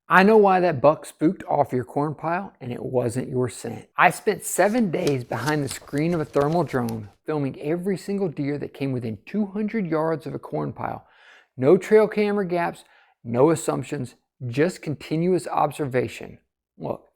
I know why that buck spooked off your corn pile, and it wasn't your scent. I spent 7 days behind the screen of a thermal drone filming every single deer that came within 200 yards of a corn pile. No trail camera gaps, no assumptions, just continuous observation. Look,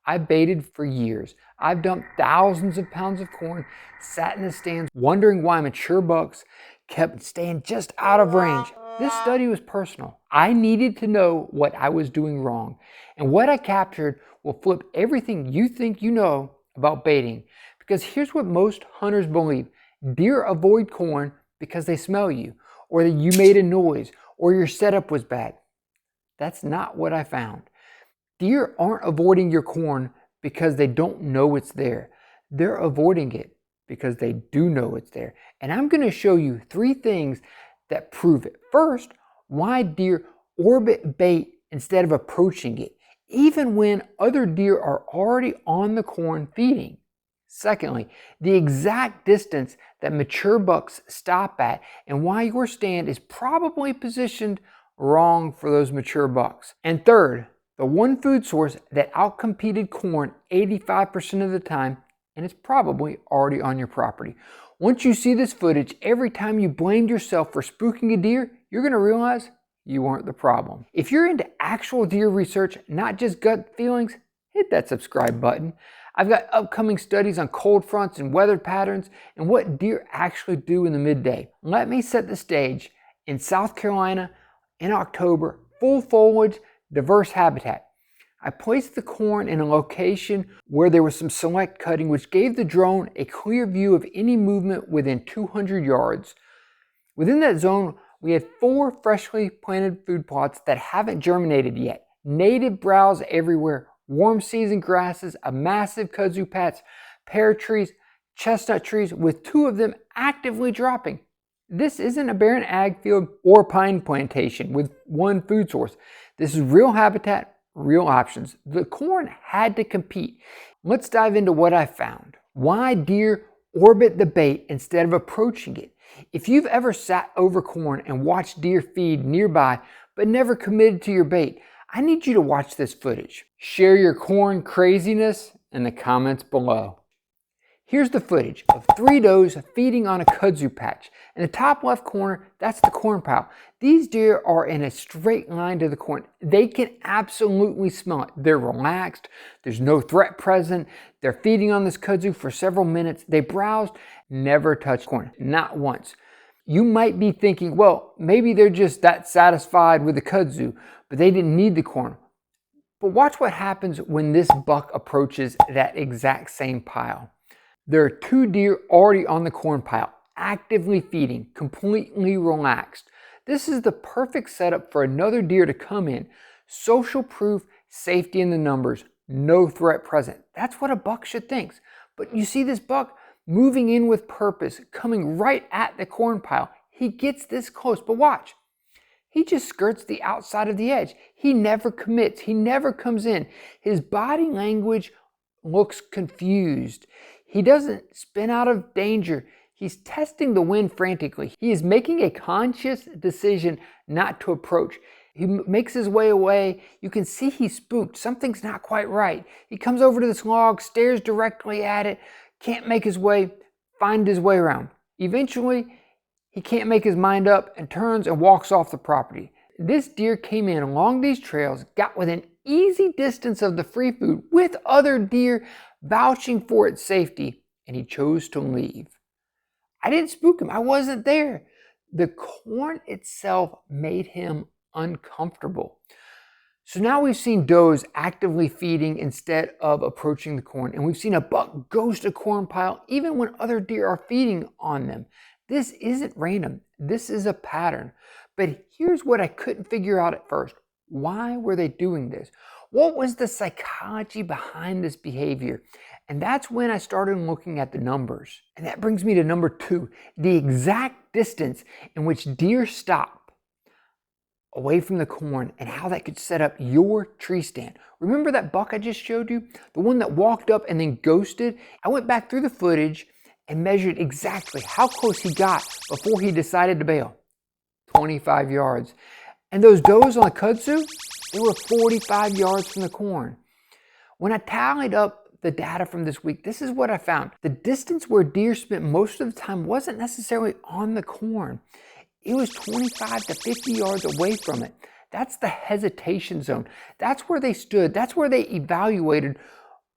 I baited for years. I've dumped thousands of pounds of corn, sat in the stands wondering why mature bucks kept staying just out of range. This study was personal. I needed to know what I was doing wrong. And what I captured will flip everything you think you know about baiting. Because here's what most hunters believe. Deer avoid corn because they smell you, or that you made a noise, or your setup was bad. That's not what I found. Deer aren't avoiding your corn because they don't know it's there. They're avoiding it because they do know it's there. And I'm going to show you 3 things that prove it. First, why deer orbit bait instead of approaching it, even when other deer are already on the corn feeding. Secondly, the exact distance that mature bucks stop at and why your stand is probably positioned wrong for those mature bucks. And third, the one food source that outcompeted corn 85% of the time, and it's probably already on your property. Once you see this footage, every time you blamed yourself for spooking a deer, you're going to realize you weren't the problem. If you're into actual deer research, not just gut feelings, hit that subscribe button. I've got upcoming studies on cold fronts and weather patterns and what deer actually do in the midday. Let me set the stage. In South Carolina, in October, full foliage, diverse habitat. I placed the corn in a location where there was some select cutting, which gave the drone a clear view of any movement within 200 yards. Within that zone, we had 4 freshly planted food plots that haven't germinated yet. Native browse everywhere, warm season grasses, a massive kudzu patch, pear trees, chestnut trees, with 2 of them actively dropping. This isn't a barren ag field or pine plantation with one food source. This is real habitat, real options. The corn had to compete. Let's dive into what I found. Why deer orbit the bait instead of approaching it. If you've ever sat over corn and watched deer feed nearby but never committed to your bait, I need you to watch this footage. Share your corn craziness in the comments below. Here's the footage of 3 does feeding on a kudzu patch. In the top left corner, that's the corn pile. These deer are in a straight line to the corn. They can absolutely smell it. They're relaxed. There's no threat present. They're feeding on this kudzu for several minutes. They browsed, never touched corn, not once. You might be thinking, well, maybe they're just that satisfied with the kudzu, but they didn't need the corn. But watch what happens when this buck approaches that exact same pile. There are 2 deer already on the corn pile, actively feeding, completely relaxed. This is the perfect setup for another deer to come in. Social proof, safety in the numbers, no threat present. That's what a buck should think. But you see this buck moving in with purpose, coming right at the corn pile. He gets this close, but watch. He just skirts the outside of the edge. He never commits. He never comes in. His body language looks confused. He doesn't spin out of danger. He's testing the wind frantically. He is making a conscious decision not to approach. He makes his way away. You can see he's spooked. Something's not quite right. He comes over to this log, stares directly at it, can't make his way, find his way around. Eventually, he can't make his mind up and turns and walks off the property. This deer came in along these trails, got within easy distance of the free food with other deer vouching for its safety, and he chose to leave. I didn't spook him. I wasn't there. The corn itself made him uncomfortable. So now we've seen does actively feeding instead of approaching the corn, and we've seen a buck ghost a corn pile even when other deer are feeding on them. This isn't random. This is a pattern. But here's what I couldn't figure out at first. Why were they doing this? What was the psychology behind this behavior? And that's when I started looking at the numbers. And that brings me to number 2, the exact distance in which deer stop away from the corn and how that could set up your tree stand. Remember that buck I just showed you? The one that walked up and then ghosted? I went back through the footage and measured exactly how close he got before he decided to bail. 25 yards. And those does on the kudzu, They were 45 yards from the corn. When I tallied up the data from this week, this is what I found. The distance where deer spent most of the time wasn't necessarily on the corn. It was 25 to 50 yards away from it. That's the hesitation zone. That's where they stood. That's where they evaluated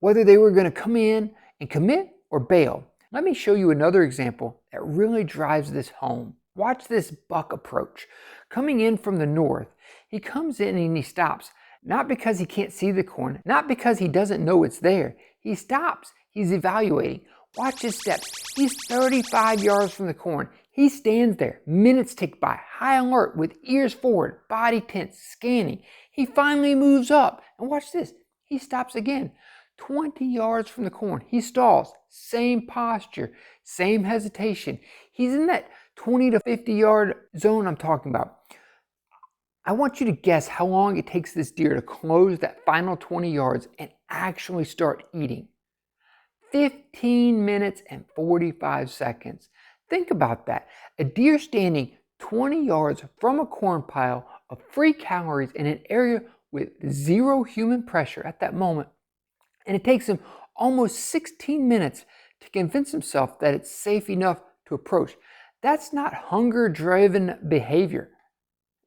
whether they were going to come in and commit or bail. Let me show you another example that really drives this home. Watch this buck approach. Coming in from the north, he comes in and he stops. Not because he can't see the corn, not because he doesn't know it's there. He stops. He's evaluating. Watch his steps. He's 35 yards from the corn. He stands there. Minutes tick by, high alert, with ears forward, body tense, scanning. He finally moves up. And watch this. He stops again. 20 yards from the corn. He stalls. Same posture, same hesitation. He's in that 20 to 50 yard zone I'm talking about. I want you to guess how long it takes this deer to close that final 20 yards and actually start eating. 15 minutes and 45 seconds. Think about that. A deer standing 20 yards from a corn pile of free calories in an area with zero human pressure at that moment. And it takes him almost 16 minutes to convince himself that it's safe enough to approach. That's not hunger-driven behavior.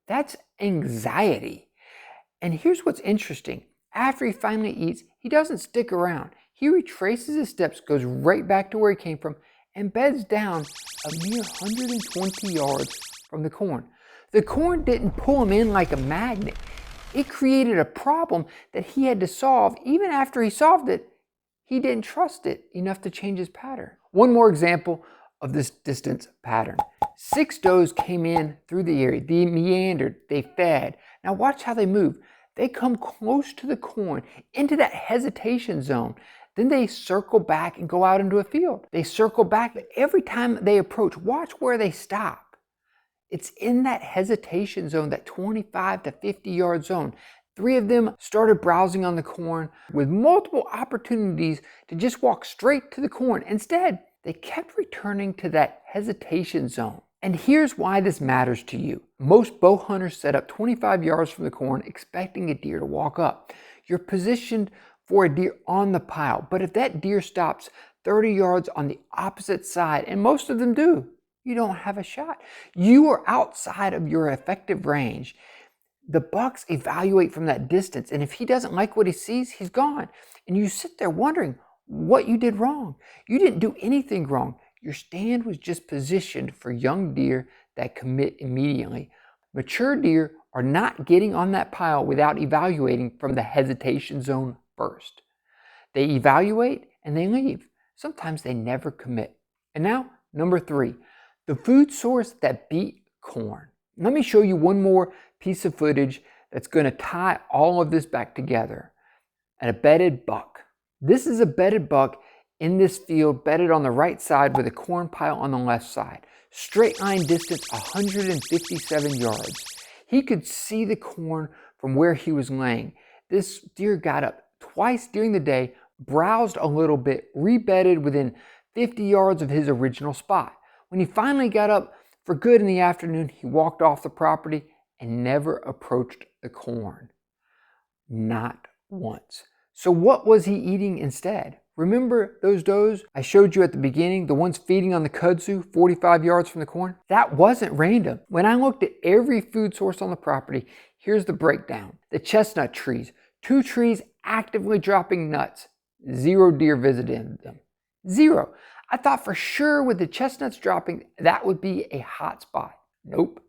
That's anxiety. And here's what's interesting. After he finally eats, he doesn't stick around. He retraces his steps, goes right back to where he came from, and beds down a mere 120 yards from the corn. The corn didn't pull him in like a magnet. It created a problem that he had to solve. Even after he solved it, he didn't trust it enough to change his pattern. One more example of this distance pattern. 6 does came in through the area. They meandered, they fed. Now watch how they move. They come close to the corn, into that hesitation zone. Then they circle back and go out into a field. They circle back. Every time they approach, watch where they stop. It's in that hesitation zone, that 25 to 50 yard zone. 3 of them started browsing on the corn with multiple opportunities to just walk straight to the corn. Instead, they kept returning to that hesitation zone. And here's why this matters to you. Most bow hunters set up 25 yards from the corn expecting a deer to walk up. You're positioned for a deer on the pile, but if that deer stops 30 yards on the opposite side, and most of them do, you don't have a shot. You are outside of your effective range. The bucks evaluate from that distance, and if he doesn't like what he sees, he's gone. And you sit there wondering what you did wrong. You didn't do anything wrong. Your stand was just positioned for young deer that commit immediately. Mature deer are not getting on that pile without evaluating from the hesitation zone first. They evaluate and they leave. Sometimes they never commit. And now, number 3, the food source that beat corn. Let me show you one more piece of footage that's going to tie all of this back together. A bedded buck. This is a bedded buck in this field, bedded on the right side with a corn pile on the left side. Straight line distance 157 yards. He could see the corn from where he was laying. This deer got up twice during the day, browsed a little bit, rebedded within 50 yards of his original spot. When he finally got up for good in the afternoon, he walked off the property and never approached the corn. Not once. So what was he eating instead? Remember those does I showed you at the beginning, the ones feeding on the kudzu 45 yards from the corn? That wasn't random. When I looked at every food source on the property, here's the breakdown. The chestnut trees, 2 trees actively dropping nuts. 0 deer visited them. 0. I thought for sure with the chestnuts dropping, that would be a hot spot. Nope.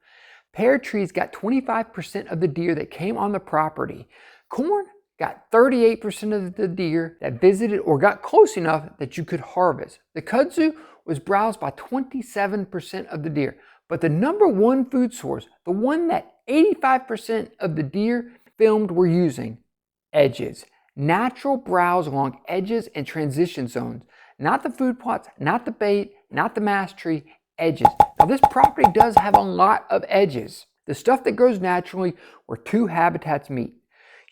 Pear trees got 25% of the deer that came on the property. Corn got 38% of the deer that visited or got close enough that you could harvest. The kudzu was browsed by 27% of the deer. But the number 1 food source, the one that 85% of the deer filmed were using, edges. Natural browse along edges and transition zones. Not the food plots, not the bait, not the mass tree, edges. Now this property does have a lot of edges. The stuff that grows naturally where 2 habitats meet.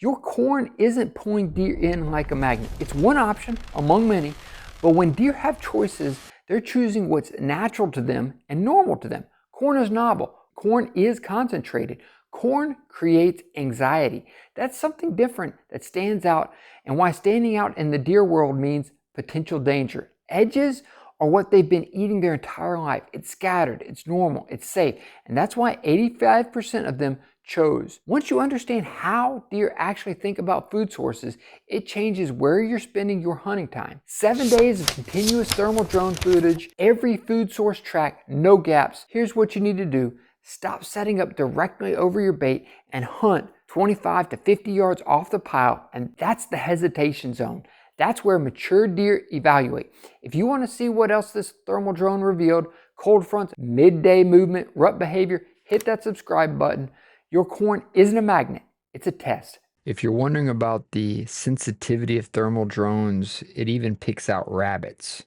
Your corn isn't pulling deer in like a magnet. It's one option among many, but when deer have choices, they're choosing what's natural to them and normal to them. Corn is novel. Corn is concentrated. Corn creates anxiety. That's something different that stands out, and why standing out in the deer world means potential danger. Edges are what they've been eating their entire life. It's scattered, it's normal, it's safe, and that's why 85% of them chose. Once you understand how deer actually think about food sources, it changes where you're spending your hunting time. 7 days of continuous thermal drone footage, every food source tracked, no gaps. Here's what you need to do. Stop setting up directly over your bait and hunt 25 to 50 yards off the pile, and that's the hesitation zone. That's where mature deer evaluate. If you want to see what else this thermal drone revealed, cold fronts, midday movement, rut behavior, hit that subscribe button. Your corn isn't a magnet, it's a test. If you're wondering about the sensitivity of thermal drones, it even picks out rabbits.